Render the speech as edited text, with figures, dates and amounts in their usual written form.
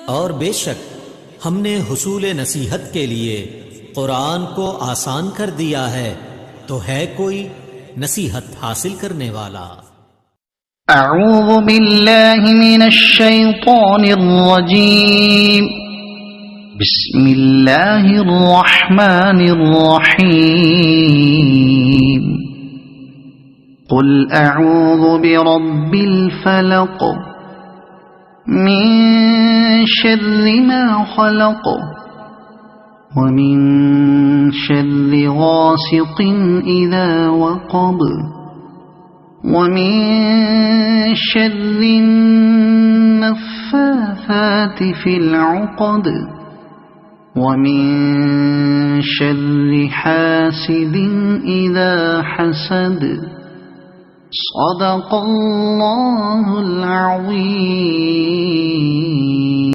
और बेशक हमने हुसूल नसीहत के लिए कुरान को आसान कर दिया है, तो है कोई नसीहत हासिल करने वाला। अऊज़ु बिल्लाहि मिनश शैतानिर रजीम। बिस्मिल्लाहिर रहमानिर रहीम। कुल अऊज़ु बिरब्बिल फलक मिन शर्रि मा खलक व मिन शर्रि गासिकिन इज़ा वक़ब व मिन शर्रि नफ़्फ़ाथाति फ़िल उक़द व मिन शर्रि हासिदिन इज़ा हसद। सदक़ल्लाहुल अज़ीम।